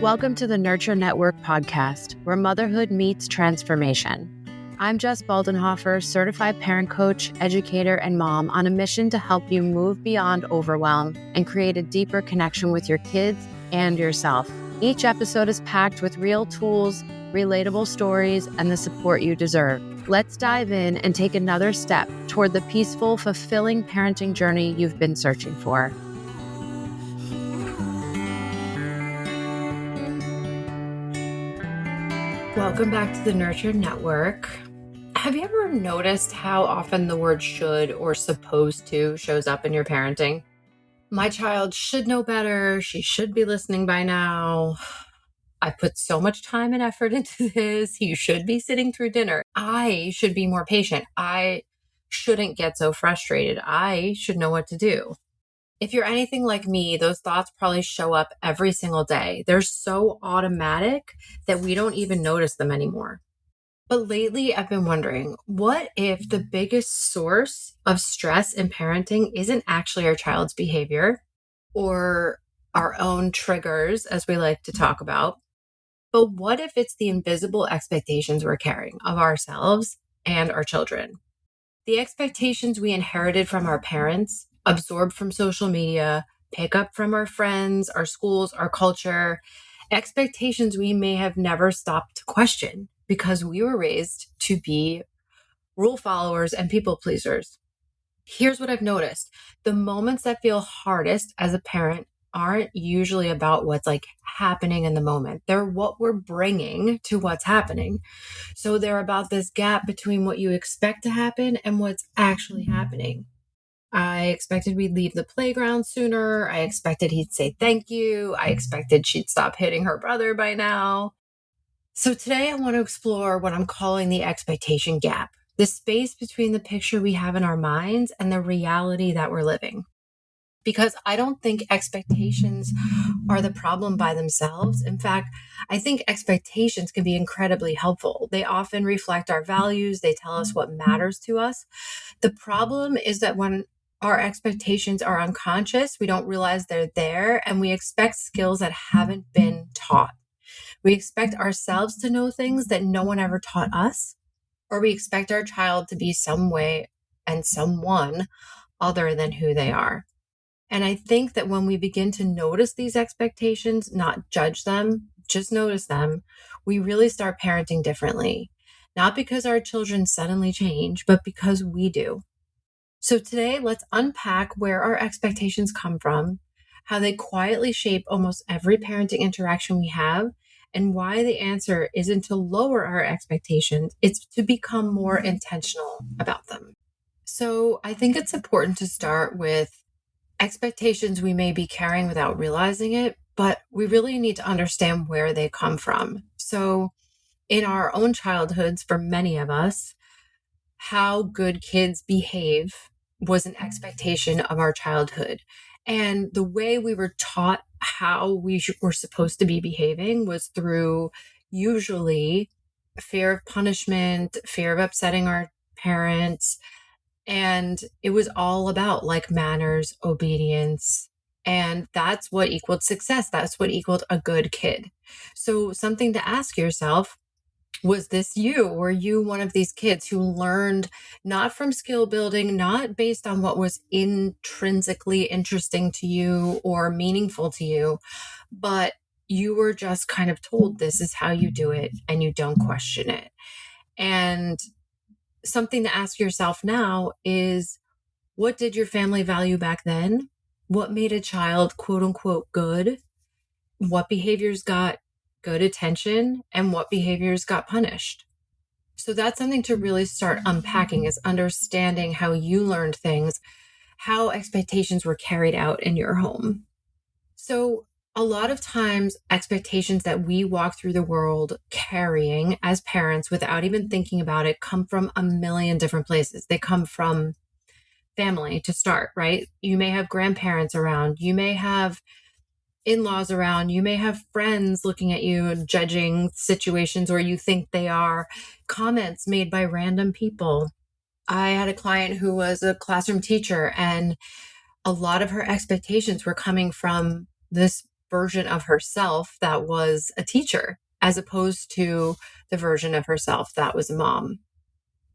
Welcome to the Nurture Network podcast, where motherhood meets transformation. I'm Jess Baldenhofer, certified parent coach, educator, and mom on a mission to help you move beyond overwhelm and create a deeper connection with your kids and yourself. Each episode is packed with real tools, relatable stories, and the support you deserve. Let's dive in and take another step toward the peaceful, fulfilling parenting journey you've been searching for. Welcome back to the Nurture Network. Have you ever noticed how often the word should or supposed to shows up in your parenting? My child should know better. She should be listening by now. I put so much time and effort into this. He should be sitting through dinner. I should be more patient. I shouldn't get so frustrated. I should know what to do. If you're anything like me, those thoughts probably show up every single day. They're so automatic that we don't even notice them anymore. But lately, I've been wondering, what if the biggest source of stress in parenting isn't actually our child's behavior or our own triggers, as we like to talk about, but what if it's the invisible expectations we're carrying of ourselves and our children? The expectations we inherited from our parents, absorbed from social media, pick up from our friends, our schools, our culture, expectations we may have never stopped to question because we were raised to be rule followers and people pleasers. Here's what I've noticed. The moments that feel hardest as a parent aren't usually about what's happening in the moment. They're what we're bringing to what's happening. So they're about this gap between what you expect to happen and what's actually happening. I expected we'd leave the playground sooner. I expected he'd say thank you. I expected she'd stop hitting her brother by now. So today I want to explore what I'm calling the expectation gap, the space between the picture we have in our minds and the reality that we're living. Because I don't think expectations are the problem by themselves. In fact, I think expectations can be incredibly helpful. They often reflect our values. They tell us what matters to us. The problem is that when our expectations are unconscious, we don't realize they're there, and we expect skills that haven't been taught. We expect ourselves to know things that no one ever taught us, or we expect our child to be some way and someone other than who they are. And I think that when we begin to notice these expectations, not judge them, just notice them, we really start parenting differently. Not because our children suddenly change, but because we do. So today, let's unpack where our expectations come from, how they quietly shape almost every parenting interaction we have, and why the answer isn't to lower our expectations, it's to become more intentional about them. So I think it's important to start with expectations we may be carrying without realizing it, but we really need to understand where they come from. So in our own childhoods, for many of us, how good kids behave was an expectation of our childhood. And the way we were taught how we were supposed to be behaving was through usually fear of punishment, fear of upsetting our parents. And it was all about manners, obedience. And that's what equaled success. That's what equaled a good kid. So something to ask yourself, was this you? Were you one of these kids who learned not from skill building, not based on what was intrinsically interesting to you or meaningful to you, but you were just kind of told this is how you do it and you don't question it? And something to ask yourself now is, what did your family value back then? What made a child quote unquote good? What behaviors got good attention and what behaviors got punished? So that's something to really start unpacking, is understanding how you learned things, how expectations were carried out in your home. So a lot of times expectations that we walk through the world carrying as parents without even thinking about it come from a million different places. They come from family to start, right? You may have grandparents around, you may have in-laws around, you may have friends looking at you and judging situations where you think they are, comments made by random people. I had a client who was a classroom teacher, and a lot of her expectations were coming from this version of herself that was a teacher, as opposed to the version of herself that was a mom.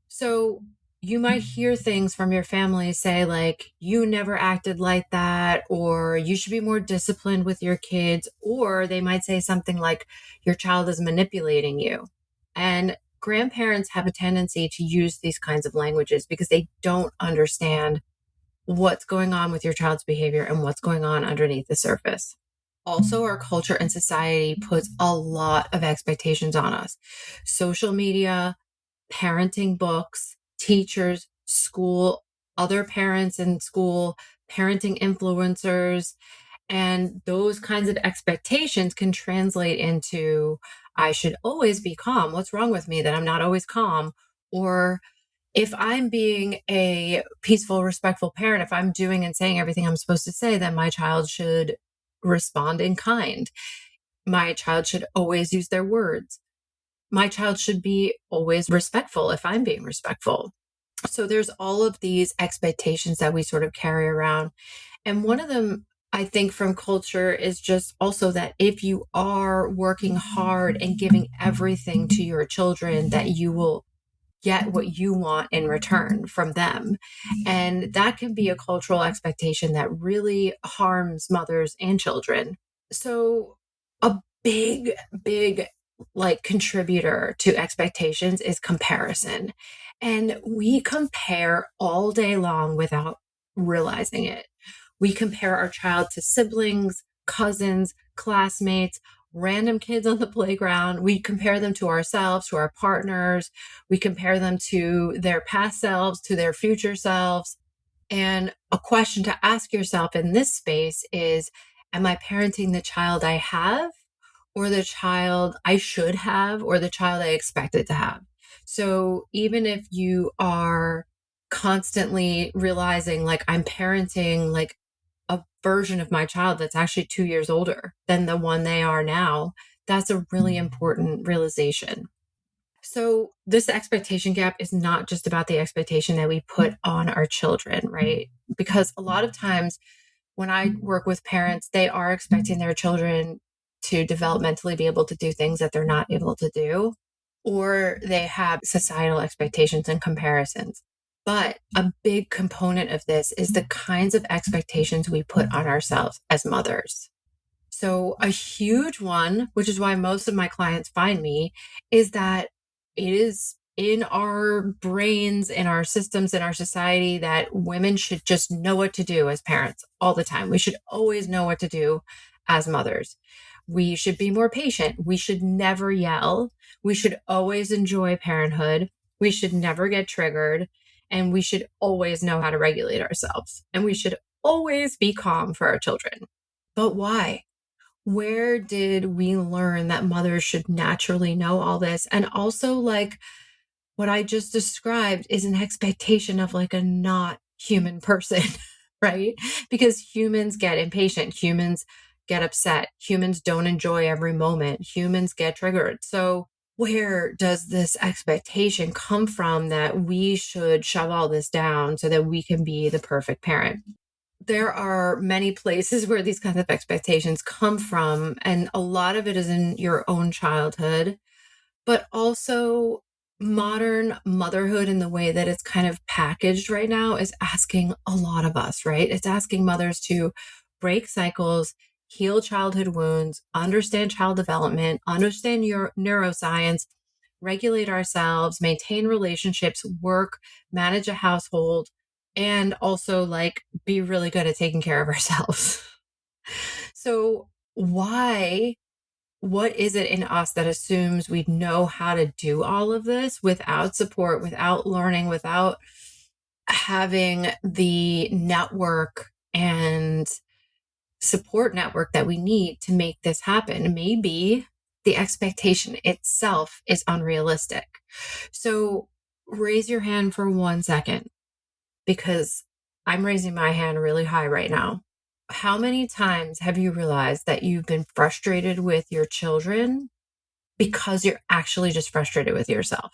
So you might hear things from your family say, like, you never acted like that, or you should be more disciplined with your kids, or they might say something like, your child is manipulating you. And grandparents have a tendency to use these kinds of languages because they don't understand what's going on with your child's behavior and what's going on underneath the surface. Also, our culture and society puts a lot of expectations on us. Social media, parenting books, teachers, school, other parents in school, parenting influencers, and those kinds of expectations can translate into, I should always be calm. What's wrong with me that I'm not always calm? Or if I'm being a peaceful, respectful parent, if I'm doing and saying everything I'm supposed to say, then my child should respond in kind. My child should always use their words. My child should be always respectful if I'm being respectful. So there's all of these expectations that we sort of carry around. And one of them, I think, from culture is just also that if you are working hard and giving everything to your children, that you will get what you want in return from them. And that can be a cultural expectation that really harms mothers and children. So a big like contributor to expectations is comparison. And we compare all day long without realizing it. We compare our child to siblings, cousins, classmates, random kids on the playground. We compare them to ourselves, to our partners. We compare them to their past selves, to their future selves. And a question to ask yourself in this space is, am I parenting the child I have, or the child I should have, or the child I expected to have? So even if you are constantly realizing, like, I'm parenting like a version of my child that's actually 2 years older than the one they are now, that's a really important realization. So this expectation gap is not just about the expectation that we put on our children, right? Because a lot of times when I work with parents, they are expecting their children to developmentally be able to do things that they're not able to do, or they have societal expectations and comparisons. But a big component of this is the kinds of expectations we put on ourselves as mothers. So a huge one, which is why most of my clients find me, is that it is in our brains, in our systems, in our society, that women should just know what to do as parents all the time. We should always know what to do as mothers. We should be more patient. We should never yell. We should always enjoy parenthood. We should never get triggered. And we should always know how to regulate ourselves. And we should always be calm for our children. But why? Where did we learn that mothers should naturally know all this? And also, like, what I just described is an expectation of like a not human person, right? Because humans get impatient, humans get upset, humans don't enjoy every moment, humans get triggered. So where does this expectation come from that we should shove all this down so that we can be the perfect parent? There are many places where these kinds of expectations come from, and a lot of it is in your own childhood, but also modern motherhood in the way that it's kind of packaged right now is asking a lot of us, right? It's asking mothers to break cycles, heal childhood wounds, understand child development, understand your neuroscience, regulate ourselves, maintain relationships, work, manage a household, and also like be really good at taking care of ourselves. So why what is it in us that assumes we know how to do all of this without support, without learning, without having the network and support network that we need to make this happen? Maybe the expectation itself is unrealistic. So raise your hand for 1 second, because I'm raising my hand really high right now. How many times have you realized that you've been frustrated with your children because you're actually just frustrated with yourself?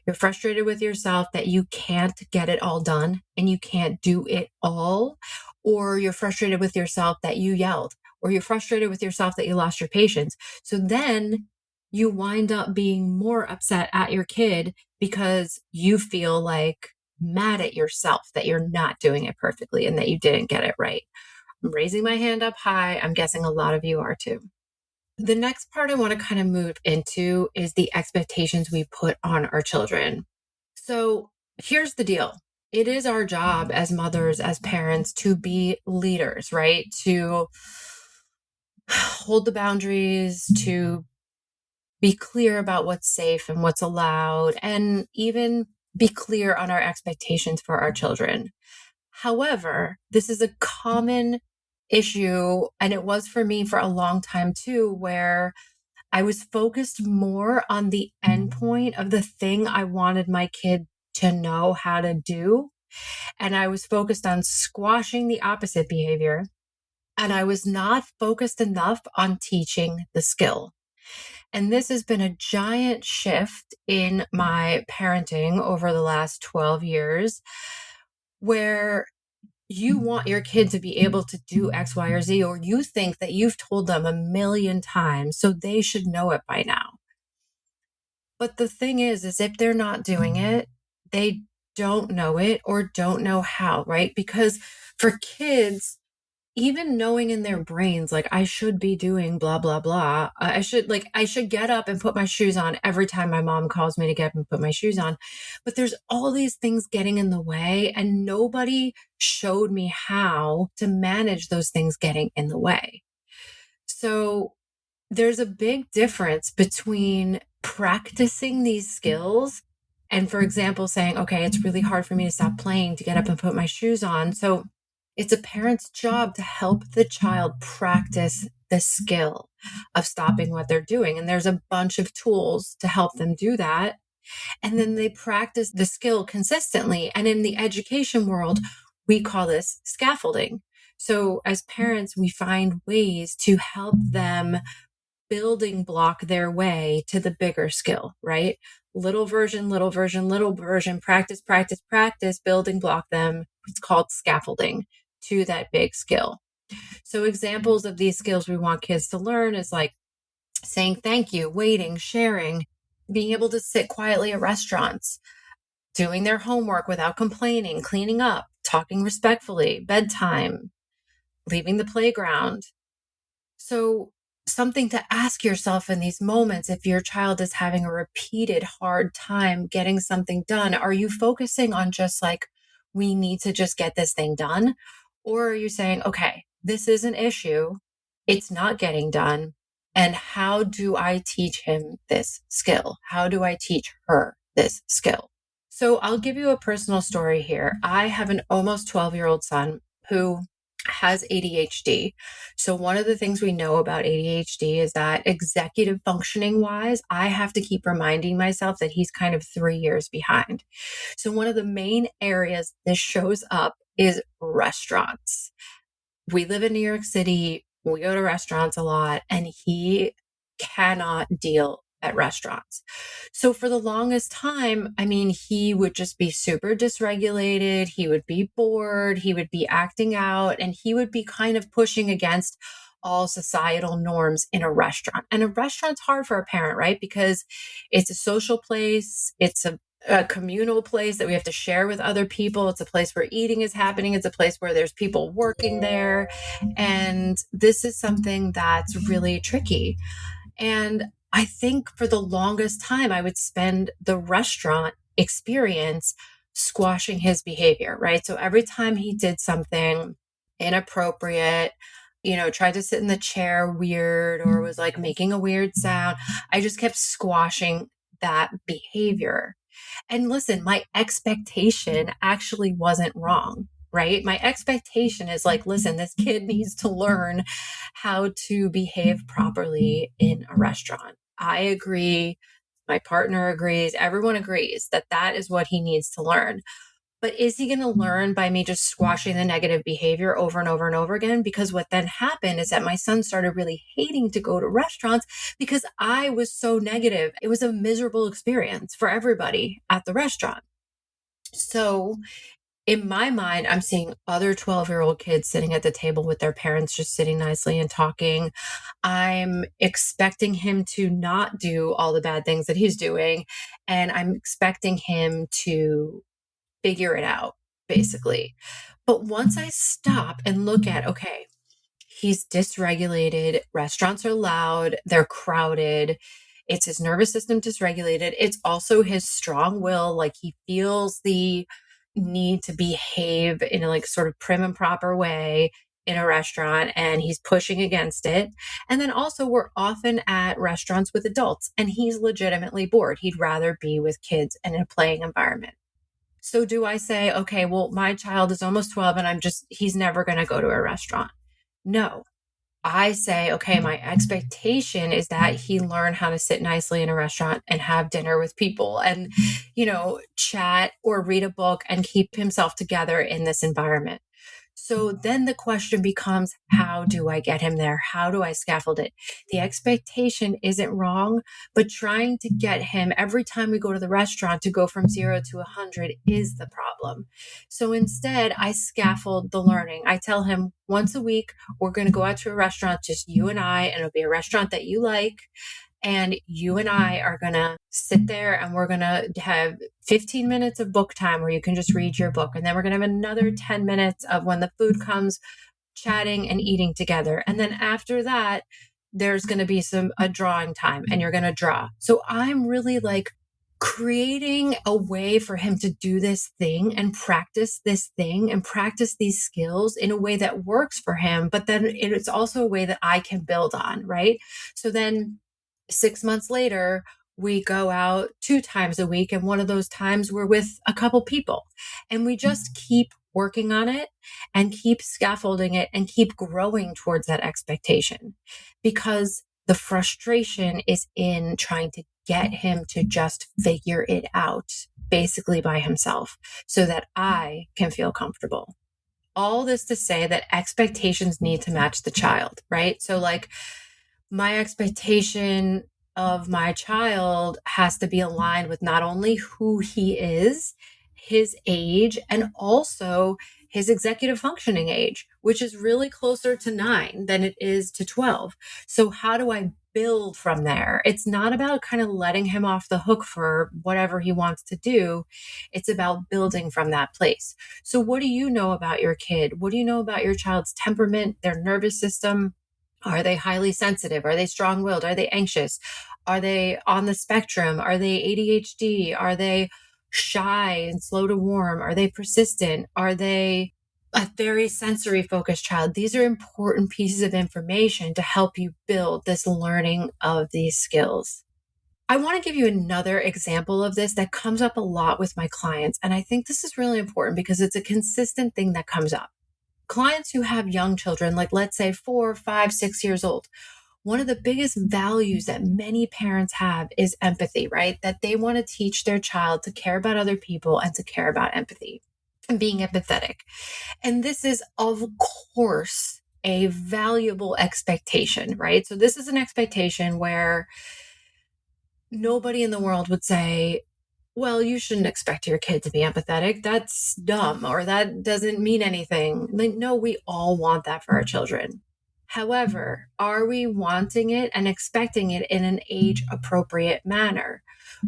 You're frustrated with yourself that you can't get it all done and you can't do it all, or you're frustrated with yourself that you yelled, or you're frustrated with yourself that you lost your patience. So then you wind up being more upset at your kid because you feel like mad at yourself that you're not doing it perfectly and that you didn't get it right. I'm raising my hand up high. I'm guessing a lot of you are too. The next part I want to kind of move into is the expectations we put on our children. So here's the deal. It is our job as mothers, as parents, to be leaders, right? To hold the boundaries, to be clear about what's safe and what's allowed, and even be clear on our expectations for our children. However, this is a common issue, and it was for me for a long time too, where I was focused more on the endpoint of the thing I wanted my kid to know how to do. And I was focused on squashing the opposite behavior. And I was not focused enough on teaching the skill. And this has been a giant shift in my parenting over the last 12 years, where you want your kid to be able to do X, Y, or Z, or you think that you've told them a million times, so they should know it by now. But the thing is if they're not doing it, they don't know it or don't know how, right? Because for kids, even knowing in their brains, like, I should be doing blah, blah, blah. I should get up and put my shoes on every time my mom calls me to get up and put my shoes on. But there's all these things getting in the way, and nobody showed me how to manage those things getting in the way. So there's a big difference between practicing these skills and, for example, saying, okay, it's really hard for me to stop playing to get up and put my shoes on. So it's a parent's job to help the child practice the skill of stopping what they're doing. And there's a bunch of tools to help them do that. And then they practice the skill consistently. And in the education world, we call this scaffolding. So as parents, we find ways to help them building block their way to the bigger skill, right? Little version, little version, little version, practice, practice, practice, building block them. It's called scaffolding to that big skill. So examples of these skills we want kids to learn is like saying thank you, waiting, sharing, being able to sit quietly at restaurants, doing their homework without complaining, cleaning up, talking respectfully, bedtime, leaving the playground. So something to ask yourself in these moments, if your child is having a repeated hard time getting something done, are you focusing on just like, we need to just get this thing done? Or are you saying, okay, this is an issue, it's not getting done, and how do I teach him this skill? How do I teach her this skill? So I'll give you a personal story here. I have an almost 12-year-old son who has ADHD. So one of the things we know about ADHD is that executive functioning wise, I have to keep reminding myself that he's kind of 3 years behind. So one of the main areas this shows up is restaurants. We live in New York City. We go to restaurants a lot, and he cannot deal at restaurants. So for the longest time, I mean, he would just be super dysregulated. He would be bored. He would be acting out, and he would be kind of pushing against all societal norms in a restaurant. And a restaurant's hard for a parent, right? Because it's a social place. It's a communal place that we have to share with other people. It's a place where eating is happening. It's a place where there's people working there. And this is something that's really tricky. And I think for the longest time, I would spend the restaurant experience squashing his behavior, right? So every time he did something inappropriate, tried to sit in the chair weird or was like making a weird sound, I just kept squashing that behavior. And listen, my expectation actually wasn't wrong, right? My expectation is like, listen, this kid needs to learn how to behave properly in a restaurant. I agree. My partner agrees. Everyone agrees that that is what he needs to learn. But is he going to learn by me just squashing the negative behavior over and over and over again? Because what then happened is that my son started really hating to go to restaurants because I was so negative. It was a miserable experience for everybody at the restaurant. So In my mind, I'm seeing other 12-year-old kids sitting at the table with their parents, just sitting nicely and talking. I'm expecting him to not do all the bad things that he's doing, and I'm expecting him to figure it out, basically. But once I stop and look at, okay, he's dysregulated. Restaurants are loud. They're crowded. It's his nervous system dysregulated. It's also his strong will. Like he feels the need to behave in a like sort of prim and proper way in a restaurant, and he's pushing against it. And then also we're often at restaurants with adults and he's legitimately bored. He'd rather be with kids and in a playing environment. So do I say, okay, well, my child is almost 12 and he's never going to go to a restaurant? No. I say, okay, my expectation is that he learn how to sit nicely in a restaurant and have dinner with people and, chat or read a book and keep himself together in this environment. So then the question becomes, how do I get him there? How do I scaffold it? The expectation isn't wrong, but trying to get him every time we go to the restaurant to go from 0 to 100 is the problem. So instead, I scaffold the learning. I tell him once a week, we're going to go out to a restaurant, just you and I, and it'll be a restaurant that you like. And you and I are going to sit there and we're going to have 15 minutes of book time where you can just read your book. And then we're going to have another 10 minutes of when the food comes, chatting and eating together. And then after that, there's going to be a drawing time and you're going to draw. So I'm really like creating a way for him to do this thing and practice this thing and practice these skills in a way that works for him. But then it's also a way that I can build on, right? So then 6 months later, we go out 2 times a week. And one of those times we're with a couple people and we just keep working on it and keep scaffolding it and keep growing towards that expectation, because the frustration is in trying to get him to just figure it out basically by himself so that I can feel comfortable. All this to say that expectations need to match the child, right? So like, my expectation of my child has to be aligned with not only who he is, his age, and also his executive functioning age, which is really closer to 9 than it is to 12. So how do I build from there? It's not about kind of letting him off the hook for whatever he wants to do. It's about building from that place. So what do you know about your kid? What do you know about your child's temperament, their nervous system? Are they highly sensitive? Are they strong-willed? Are they anxious? Are they on the spectrum? Are they ADHD? Are they shy and slow to warm? Are they persistent? Are they a very sensory focused child? These are important pieces of information to help you build this learning of these skills. I want to give you another example of this that comes up a lot with my clients. And I think this is really important because it's a consistent thing that comes up. Clients who have young children, like let's say 4, 5, 6 years old, one of the biggest values that many parents have is empathy, right? That they want to teach their child to care about other people and to care about empathy and being empathetic. And this is, of course, a valuable expectation, right? So this is an expectation where nobody in the world would say, well, you shouldn't expect your kid to be empathetic. That's dumb, or that doesn't mean anything. Like, no, we all want that for our children. However, are we wanting it and expecting it in an age appropriate manner?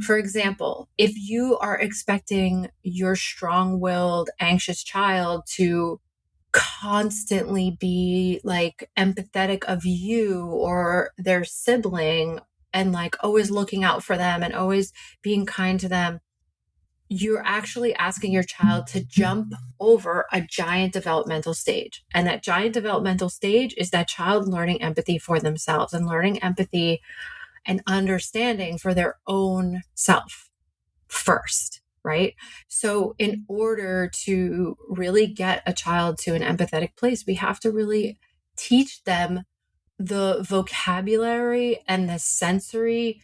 For example, if you are expecting your strong-willed, anxious child to constantly be like empathetic of you or their sibling and like always looking out for them and always being kind to them, you're actually asking your child to jump over a giant developmental stage. And that giant developmental stage is that child learning empathy for themselves and learning empathy and understanding for their own self first, right? So in order to really get a child to an empathetic place, we have to really teach them the vocabulary and the sensory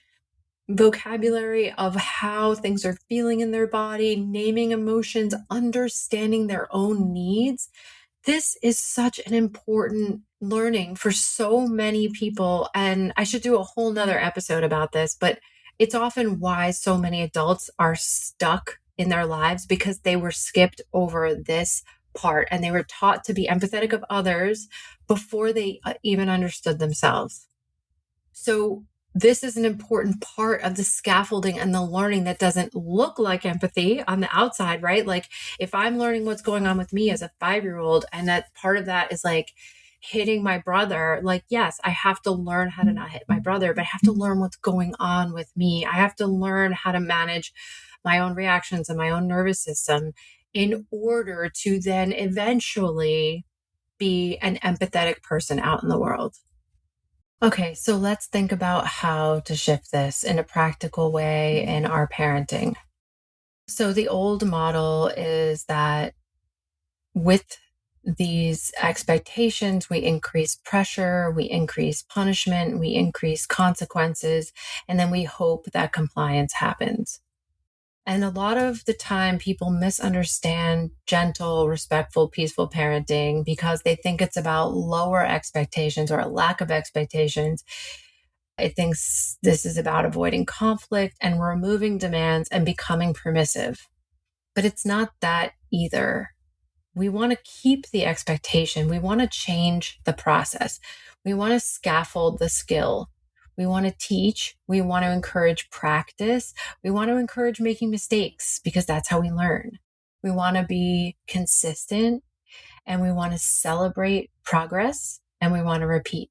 vocabulary of how things are feeling in their body, naming emotions, understanding their own needs. This is such an important learning for so many people. And I should do a whole nother episode about this, but it's often why so many adults are stuck in their lives because they were skipped over this part and they were taught to be empathetic of others before they even understood themselves. So this is an important part of the scaffolding and the learning that doesn't look like empathy on the outside, right? Like if I'm learning what's going on with me as a 5-year-old, and that part of that is like hitting my brother, like, yes, I have to learn how to not hit my brother, but I have to learn what's going on with me. I have to learn how to manage my own reactions and my own nervous system in order to then eventually be an empathetic person out in the world. Okay, so let's think about how to shift this in a practical way in our parenting. So, the old model is that with these expectations, we increase pressure, we increase punishment, we increase consequences, and then we hope that compliance happens. And a lot of the time, people misunderstand gentle, respectful, peaceful parenting because they think it's about lower expectations or a lack of expectations. It thinks this is about avoiding conflict and removing demands and becoming permissive. But it's not that either. We want to keep the expectation. We want to change the process. We want to scaffold the skill. We want to teach. We want to encourage practice. We want to encourage making mistakes because that's how we learn. We want to be consistent and we want to celebrate progress and we want to repeat.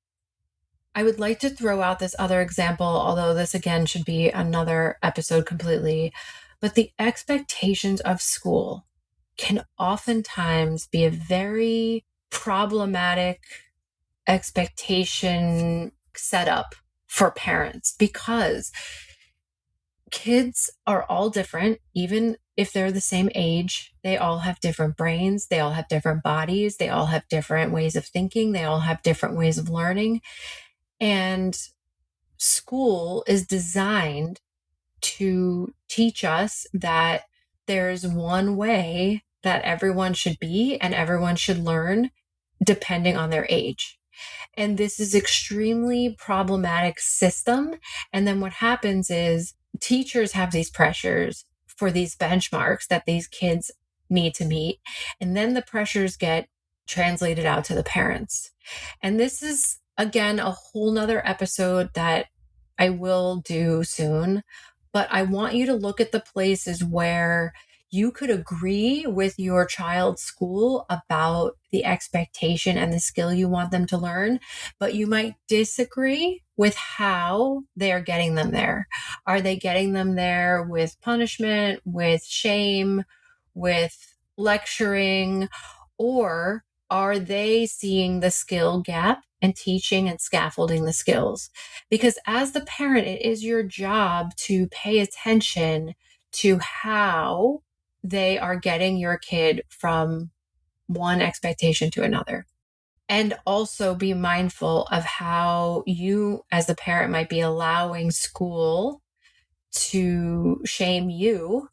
I would like to throw out this other example, although this again should be another episode completely, but the expectations of school can oftentimes be a very problematic expectation setup for parents because kids are all different. Even if they're the same age, they all have different brains, they all have different bodies, they all have different ways of thinking, they all have different ways of learning. And school is designed to teach us that there's one way that everyone should be and everyone should learn depending on their age. And this is extremely problematic system. And then what happens is teachers have these pressures for these benchmarks that these kids need to meet. And then the pressures get translated out to the parents. And this is, again, a whole nother episode that I will do soon. But I want you to look at the places where you could agree with your child's school about the expectation and the skill you want them to learn, but you might disagree with how they are getting them there. Are they getting them there with punishment, with shame, with lecturing, or are they seeing the skill gap and teaching and scaffolding the skills? Because as the parent, it is your job to pay attention to how they are getting your kid from one expectation to another. And also be mindful of how you, as the parent, might be allowing school to shame you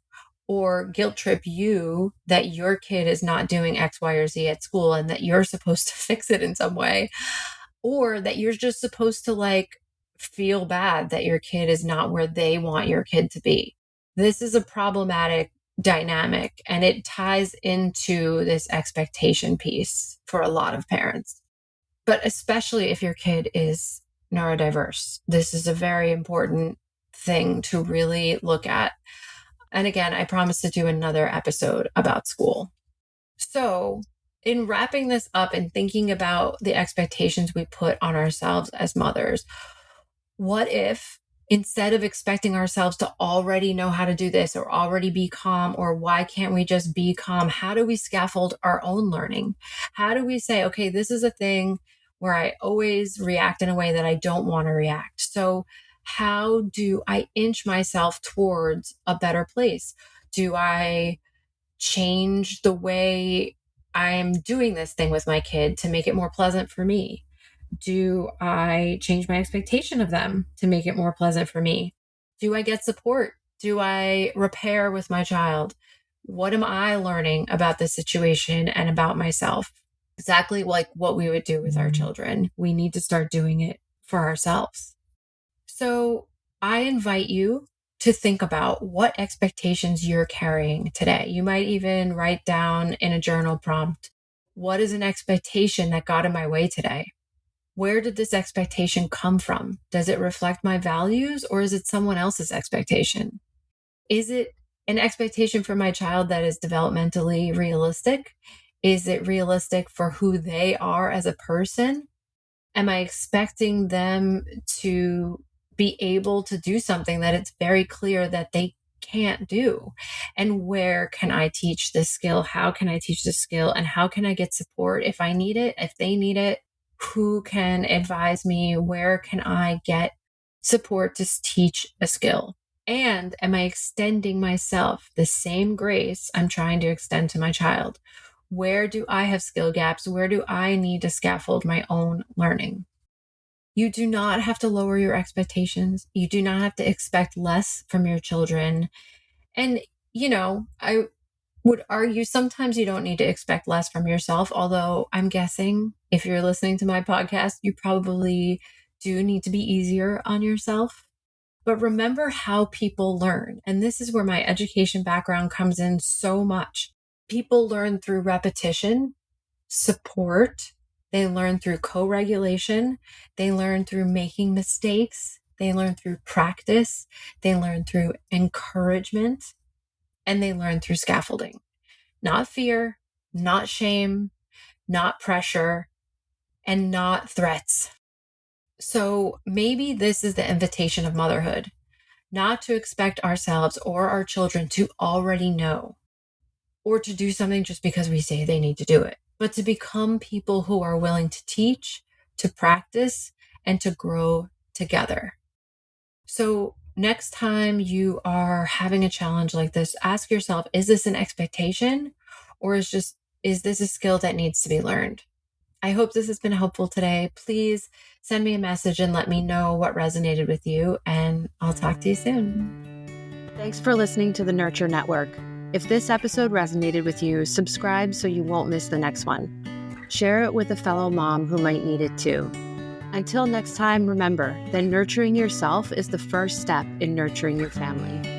or guilt trip you that your kid is not doing X, Y, or Z at school and that you're supposed to fix it in some way, or that you're just supposed to like feel bad that your kid is not where they want your kid to be. This is a problematic dynamic and it ties into this expectation piece for a lot of parents, but especially if your kid is neurodiverse. This is a very important thing to really look at. And again, I promise to do another episode about school. So, in wrapping this up and thinking about the expectations we put on ourselves as mothers, what if instead of expecting ourselves to already know how to do this or already be calm, or why can't we just be calm? How do we scaffold our own learning? How do we say, okay, this is a thing where I always react in a way that I don't want to react. So how do I inch myself towards a better place? Do I change the way I'm doing this thing with my kid to make it more pleasant for me? Do I change my expectation of them to make it more pleasant for me? Do I get support? Do I repair with my child? What am I learning about the situation and about myself? Exactly like what we would do with our children. We need to start doing it for ourselves. So I invite you to think about what expectations you're carrying today. You might even write down in a journal prompt, what is an expectation that got in my way today? Where did this expectation come from? Does it reflect my values or is it someone else's expectation? Is it an expectation for my child that is developmentally realistic? Is it realistic for who they are as a person? Am I expecting them to be able to do something that it's very clear that they can't do? And where can I teach this skill? How can I teach this skill? And how can I get support if I need it, if they need it? Who can advise me? Where can I get support to teach a skill? And am I extending myself the same grace I'm trying to extend to my child? Where do I have skill gaps? Where do I need to scaffold my own learning? You do not have to lower your expectations. You do not have to expect less from your children. And, I would argue sometimes you don't need to expect less from yourself, although I'm guessing if you're listening to my podcast, you probably do need to be easier on yourself. But remember how people learn. And this is where my education background comes in so much. People learn through repetition, support. They learn through co-regulation. They learn through making mistakes. They learn through practice. They learn through encouragement. And they learn through scaffolding. Not fear, not shame, not pressure, and not threats. So maybe this is the invitation of motherhood, not to expect ourselves or our children to already know or to do something just because we say they need to do it, but to become people who are willing to teach, to practice, and to grow together. So next time you are having a challenge like this, ask yourself, is this an expectation or is this a skill that needs to be learned? I hope this has been helpful today. Please send me a message and let me know what resonated with you, and I'll talk to you soon. Thanks for listening to the Nurture Network. If this episode resonated with you, subscribe so you won't miss the next one. Share it with a fellow mom who might need it too. Until next time, remember that nurturing yourself is the first step in nurturing your family.